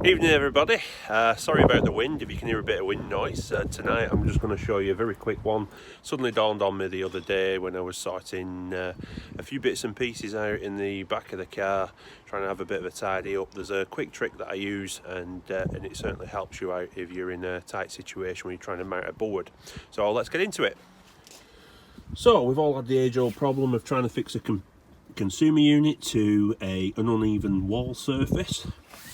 Evening everybody, sorry about the wind, if you can hear a bit of wind noise. Tonight I'm just going to show you a very quick one. Suddenly dawned on me the other day when I was sorting a few bits and pieces out in the back of the car, trying to have a bit of a tidy up. There's a quick trick that I use and it certainly helps you out if you're in a tight situation when you're trying to mount a board. So let's get into it. So we've all had the age-old problem of trying to fix a consumer unit to an uneven wall surface.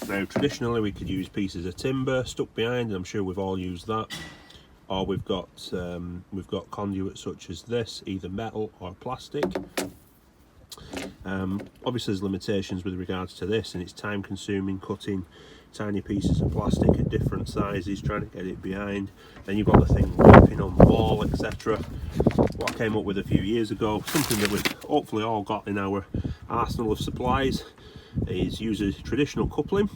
Now traditionally we could use pieces of timber stuck behind, and I'm sure we've all used that, or we've got conduit such as this, either metal or plastic. Obviously there's limitations with regards to this, and it's time consuming cutting tiny pieces of plastic at different sizes, trying to get it behind. Then you've got the thing ripping on the wall, etc. What I came up with a few years ago, something that we've hopefully all got in our arsenal of supplies, is use a traditional coupling,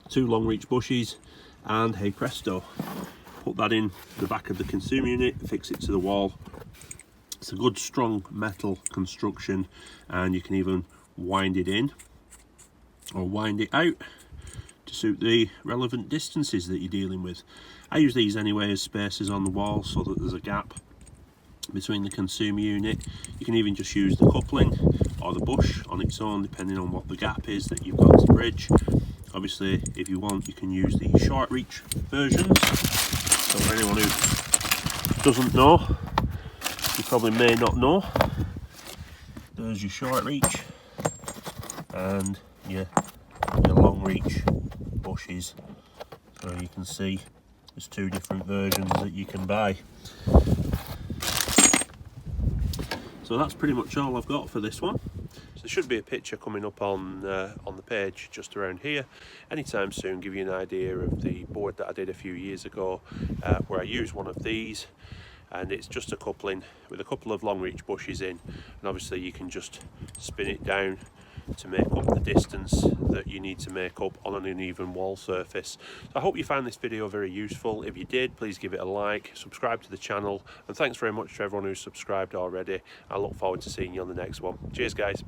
2 long reach bushes, and hey presto, put that in the back of the consumer unit, fix it to the wall. It's a good strong metal construction, and you can even wind it in or wind it out to suit the relevant distances that you're dealing with. I use these anyway as spacers on the wall so that there's a gap between the consumer unit. You can even just use the coupling or the bush on its own, depending on what the gap is that you've got to bridge. Obviously if you want, you can use the short reach versions. So for anyone who doesn't know, you probably may not know, there's your short reach and your long reach bushes. So you can see there's 2 different versions that you can buy. So that's pretty much all I've got for this one. So there should be a picture coming up on the page just around here anytime soon, give you an idea of the board that I did a few years ago, where I used one of these, and it's just a coupling with a couple of long reach bushes in, and obviously you can just spin it down to make up the distance that you need to make up on an uneven wall surface. So I hope you found this video very useful. If you did, please give it a like, subscribe to the channel, and thanks very much to everyone who's subscribed already. I look forward to seeing you on the next one. Cheers guys.